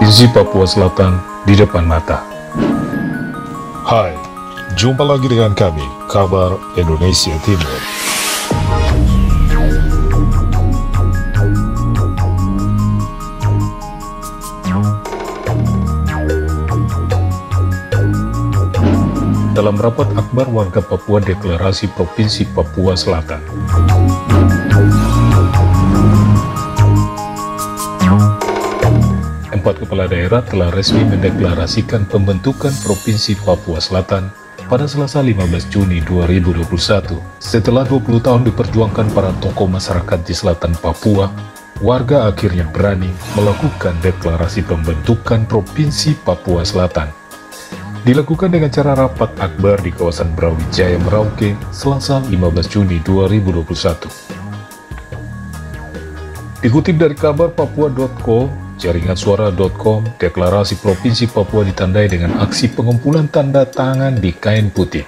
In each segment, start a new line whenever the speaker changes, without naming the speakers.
Provinsi Papua Selatan di depan mata.
Hai, jumpa lagi dengan kami, Kabar Indonesia Timur.
Dalam rapat akbar warga Papua deklarasi Provinsi Papua Selatan. Empat kepala daerah telah resmi mendeklarasikan pembentukan Provinsi Papua Selatan pada Selasa 15 Juni 2021. Setelah 20 tahun diperjuangkan para tokoh masyarakat di selatan Papua, warga akhirnya berani melakukan deklarasi pembentukan Provinsi Papua Selatan. Dilakukan dengan cara rapat akbar di kawasan Brawijaya, Merauke, Selasa 15 Juni 2021. Dikutip dari kabar papua.co, jaringansuara.com, deklarasi Provinsi Papua ditandai dengan aksi pengumpulan tanda tangan di kain putih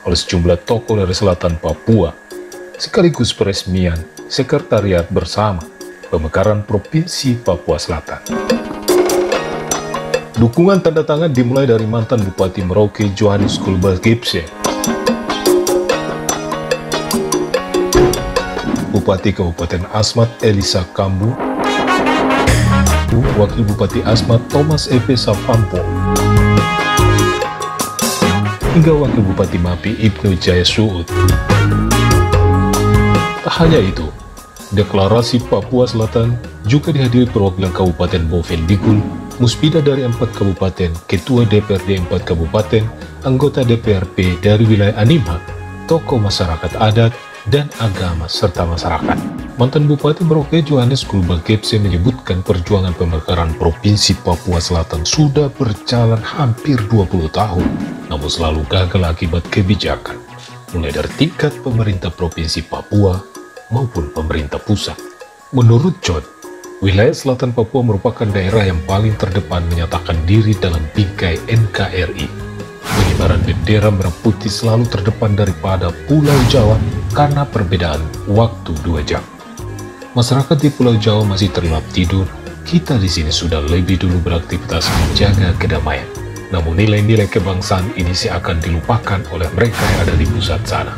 oleh sejumlah tokoh dari selatan Papua, sekaligus peresmian sekretariat bersama pemekaran Provinsi Papua Selatan. Dukungan tanda tangan dimulai dari mantan Bupati Merauke Johannes Kulbas Gipse, Bupati Kabupaten Asmat Elisa Kambu, Wakil Bupati Asmat Thomas Epe Savampo, hingga Wakil Bupati Mapi Ibnu Jaya Suud. Tak hanya itu, deklarasi Papua Selatan juga dihadiri perwakilan Kabupaten Bovendigul, Muspida dari 4 kabupaten, Ketua DPRD 4 kabupaten, anggota DPRP dari wilayah Animha, tokoh masyarakat adat dan agama serta masyarakat. Mantan Bupati Merauke Johannes Kulbas Gipse menyebutkan perjuangan pemekaran Provinsi Papua Selatan sudah berjalan hampir 20 tahun, namun selalu gagal akibat kebijakan, mulai dari tingkat pemerintah Provinsi Papua maupun pemerintah pusat. Menurut John, wilayah selatan Papua merupakan daerah yang paling terdepan menyatakan diri dalam bingkai NKRI. Pengibaran bendera merah putih selalu terdepan daripada Pulau Jawa karena perbedaan waktu 2 jam. Masyarakat di Pulau Jawa masih terlelap tidur, kita di sini sudah lebih dulu beraktivitas menjaga kedamaian. Namun nilai-nilai kebangsaan ini seakan dilupakan oleh mereka yang ada di pusat sana.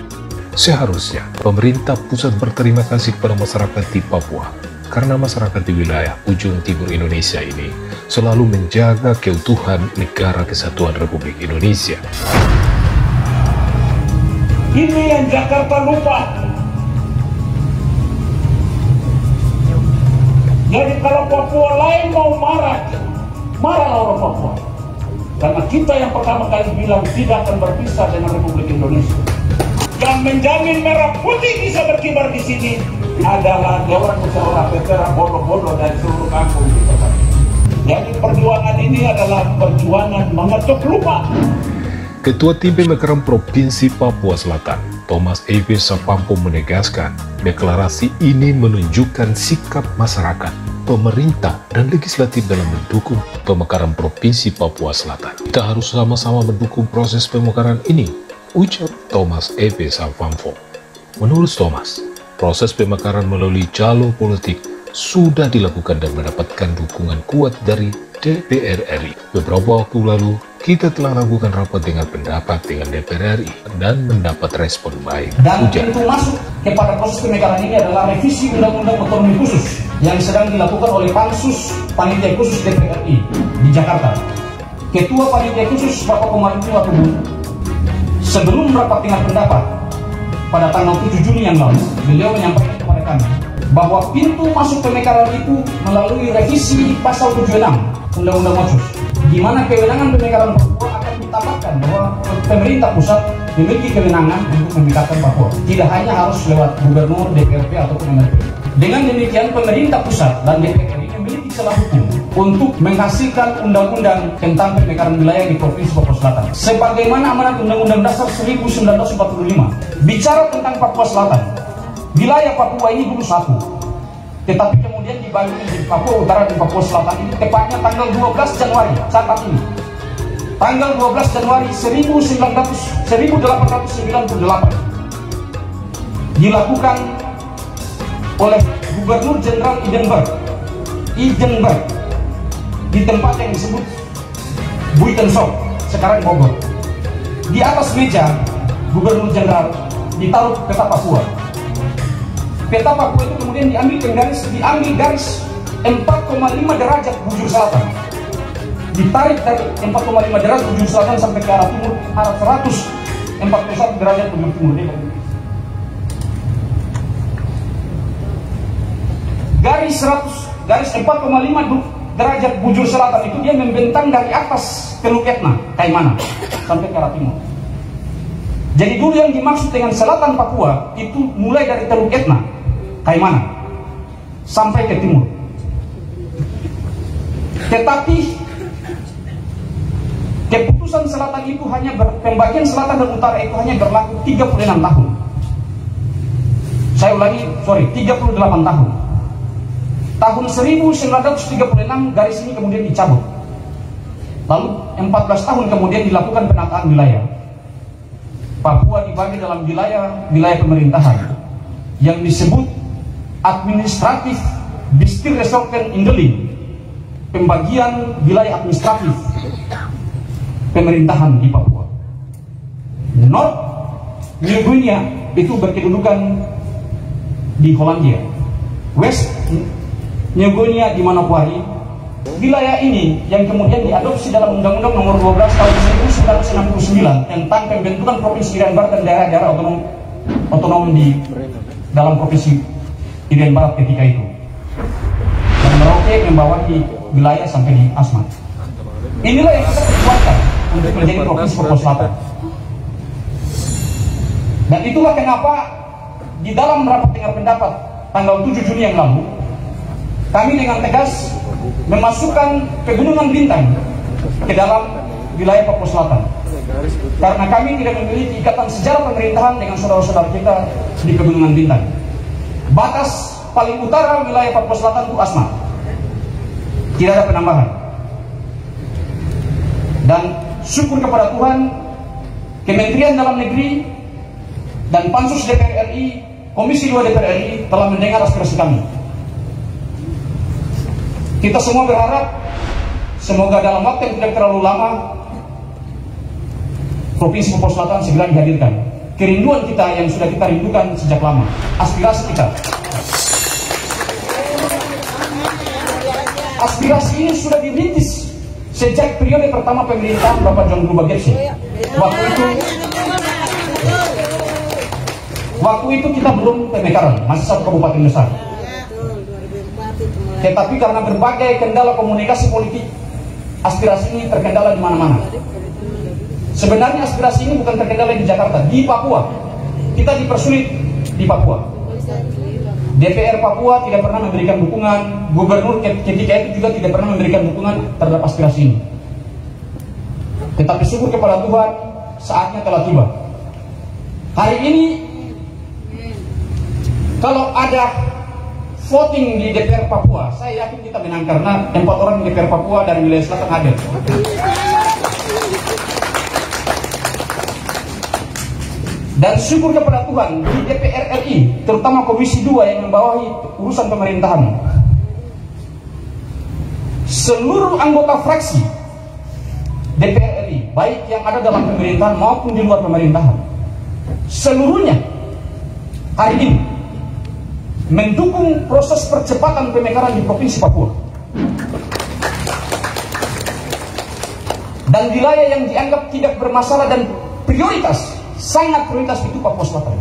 Seharusnya pemerintah pusat berterima kasih kepada masyarakat di Papua, karena masyarakat di wilayah ujung timur Indonesia ini selalu menjaga keutuhan Negara Kesatuan Republik Indonesia.
Ini yang Jakarta lupa. Jadi kalau Papua lain mau marah orang Papua. Karena kita yang pertama kali bilang tidak akan berpisah dengan Republik Indonesia. Yang menjamin merah putih bisa berkibar di sini adalah dewan musyawarah veteran bodoh-bodoh dari seluruh kampung di kota. Jadi perjuangan ini adalah perjuangan mengetuk lupa.
Ketua Tim Pemekaran Provinsi Papua Selatan, Thomas Epe Savampo menegaskan, deklarasi ini menunjukkan sikap masyarakat, pemerintah, dan legislatif dalam mendukung pemekaran Provinsi Papua Selatan. Kita harus sama-sama mendukung proses pemekaran ini, ujar Thomas Epe Savampo. Menurut Thomas, proses pemekaran melalui jalur politik sudah dilakukan dan mendapatkan dukungan kuat dari DPR RI. Beberapa waktu lalu, kita telah lakukan rapat dengan pendapat dengan DPR RI dan mendapat respon baik.
Dan pintu masuk kepada proses pemekaran ini adalah revisi Undang-Undang Otonomi Khusus yang sedang dilakukan oleh Pansus Panitia Khusus DPR RI di Jakarta. Ketua Panitia Khusus Bapak Komarudin Watubun, sebelum rapat dengan pendapat pada tanggal 7 Juni yang lalu, beliau menyampaikan kepada kami bahwa pintu masuk pemekaran itu melalui revisi pasal 76 Undang-Undang Otsus, di mana kewenangan pemekaran Papua akan ditambahkan bahwa pemerintah pusat memiliki kewenangan untuk memekarkan Papua. Tidak hanya harus lewat gubernur, DPRP ataupun MRP. Dengan demikian pemerintah pusat dan DPR ini memiliki celah hukum untuk menghasilkan undang-undang tentang pemekaran wilayah di Provinsi Papua Selatan. Sebagaimana amanat Undang-Undang Dasar 1945, bicara tentang Papua Selatan, wilayah Papua ini dulu satu, tetapi kemudian dibagi menjadi Papua Utara dan Papua Selatan ini tepatnya tanggal 12 Januari saat ini. Tanggal 12 Januari 1898 dilakukan oleh Gubernur Jenderal Idenburg di tempat yang disebut Buitensok, sekarang Bogor. Di atas meja Gubernur Jenderal ditaruh peta Papua. Peta Papua itu kemudian diambil garis 4,5 derajat bujur selatan. Ditarik dari 4,5 derajat bujur selatan sampai ke arah timur, arah 141 derajat bujur timur. Garis 4,5 derajat bujur selatan itu dia membentang dari atas Teluk Etna, Kaimana, sampai ke arah timur. Jadi dulu yang dimaksud dengan selatan Papua itu mulai dari Teluk Etna, Kaimana, sampai ke timur. Tetapi keputusan selatan itu pembagian selatan dan utara itu hanya berlaku 36 tahun. Saya ulangi, 38 tahun. Tahun 1936 garis ini kemudian dicabut. Lalu 14 tahun kemudian dilakukan penataan wilayah. Papua dibagi dalam wilayah pemerintahan yang disebut administratif Distriktresorten Indeling, pembagian wilayah administratif pemerintahan di Papua. North New Guinea itu berkedudukan di Hollandia, West New Guinea di Manokwari. Wilayah ini yang kemudian diadopsi dalam Undang-Undang Nomor 12 Tahun 1969 tentang pembentukan Provinsi Irian Barat dan daerah-daerah otonom di dalam Provinsi Irian Barat ketika itu. Dan Merauke membawahi wilayah sampai di Asmat. Inilah yang kita perjuangkan untuk menjadi Provinsi Papua Selatan. Dan itulah kenapa di dalam rapat dengar pendapat tanggal 7 Juni yang lalu, kami dengan tegas memasukkan Pegunungan Bintang ke dalam wilayah Papua Selatan. Karena kami tidak memiliki ikatan sejarah pemerintahan dengan saudara-saudara kita di Pegunungan Bintang. Batas paling utara wilayah Papua Selatan itu Asmat. Tidak ada penambahan. Dan syukur kepada Tuhan, Kementerian Dalam Negeri dan Pansus DPR RI, Komisi 2 DPR RI telah mendengar aspirasi kami. Kita semua berharap semoga dalam waktu yang tidak terlalu lama Provinsi Papua Selatan segera dihadirkan. Kerinduan kita yang sudah kita rindukan sejak lama, aspirasi kita. Aspirasi ini sudah dirintis sejak periode pertama pemerintahan Bapak John Gruba Gebse. Waktu itu kita belum pemekaran, masih satu kabupaten besar. Tetapi karena berbagai kendala komunikasi politik, aspirasi ini terkendala di mana-mana. Sebenarnya aspirasi ini bukan terkendala di Jakarta, di Papua. Kita dipersulit di Papua. DPR Papua tidak pernah memberikan dukungan, gubernur ketika itu juga tidak pernah memberikan dukungan terhadap aspirasi ini. Tetapi syukur kepada Tuhan, saatnya telah tiba. Hari ini, kalau ada voting di DPR Papua, saya yakin kita menang karena 4 orang di DPR Papua dari wilayah selatan hadir. Dan syukur kepada Tuhan, di DPR RI, terutama Komisi 2 yang membawahi urusan pemerintahan, seluruh anggota fraksi DPR RI, baik yang ada dalam pemerintahan maupun di luar pemerintahan, seluruhnya hari ini mendukung proses percepatan pemekaran di Provinsi Papua. Dan wilayah yang dianggap tidak bermasalah dan prioritas, sangat prioritas itu Papua Selatan.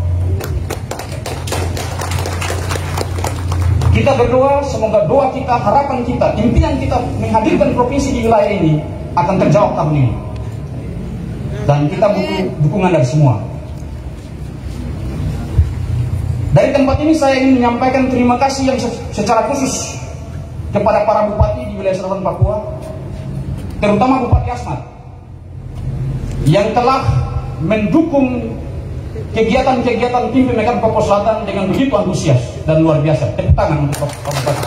Kita berdoa, semoga doa kita, harapan kita, impian kita menghadirkan provinsi di wilayah ini akan terjawab tahun ini. Dan kita butuh dukungan dari semua. Dari tempat ini saya ingin menyampaikan terima kasih yang secara khusus kepada para bupati di wilayah selatan Papua, terutama Bupati Asmat, yang telah mendukung kegiatan-kegiatan tim pemekaran Papua Selatan dengan begitu antusias dan luar biasa. Tepuk tangan untuk Pak Bupati.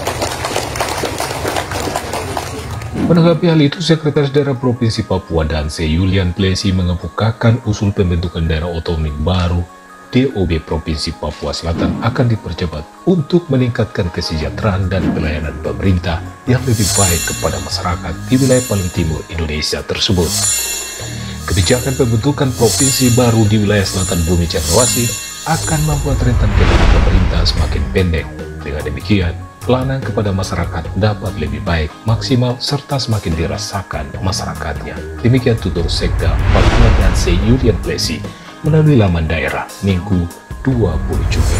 Menanggapi hal itu, Sekretaris Daerah Provinsi Papua Danse Julian Plessy mengemukakan usul pembentukan daerah otonomi baru DOB Provinsi Papua Selatan akan dipercepat untuk meningkatkan kesejahteraan dan pelayanan pemerintah yang lebih baik kepada masyarakat di wilayah paling timur Indonesia tersebut. Kebijakan pembentukan provinsi baru di wilayah selatan bumi Cendrawasih akan membuat rentan pelayanan pemerintah semakin pendek. Dengan demikian, pelayanan kepada masyarakat dapat lebih baik, maksimal, serta semakin dirasakan masyarakatnya. Demikian tutur Sekda Papua dan Yulian Plessy melalui laman daerah Minggu 20 Juni.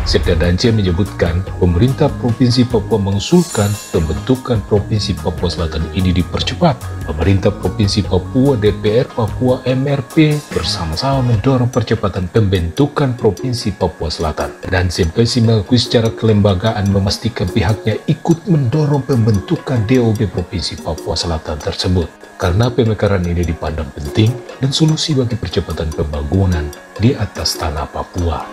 Sekda Dance menyebutkan pemerintah Provinsi Papua mengusulkan pembentukan Provinsi Papua Selatan ini dipercepat. Pemerintah Provinsi Papua, DPR Papua, MRP bersama-sama mendorong percepatan pembentukan Provinsi Papua Selatan. Dan Plessy mengakui secara kelembagaan memastikan pihaknya ikut mendorong pembentukan DOB Provinsi Papua Selatan tersebut. Karena pemekaran ini dipandang penting dan solusi bagi percepatan pembangunan di atas tanah Papua.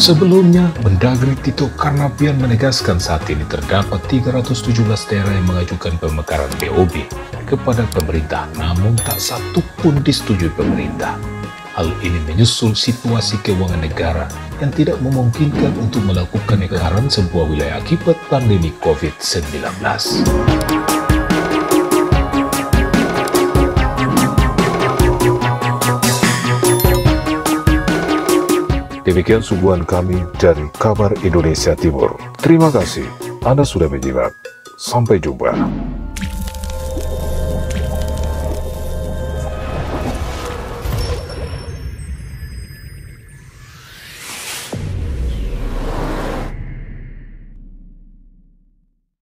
Sebelumnya, Mendagri Tito Karnavian menegaskan saat ini terdapat 317 daerah yang mengajukan pemekaran DOB kepada pemerintah, namun tak satu pun disetujui pemerintah. Hal ini menyusul situasi keuangan negara yang tidak memungkinkan untuk melakukan pemekaran sebuah wilayah akibat pandemi COVID-19.
Demikian suguhan kami dari Kabar Indonesia Timur. Terima kasih Anda sudah menyimak. Sampai jumpa.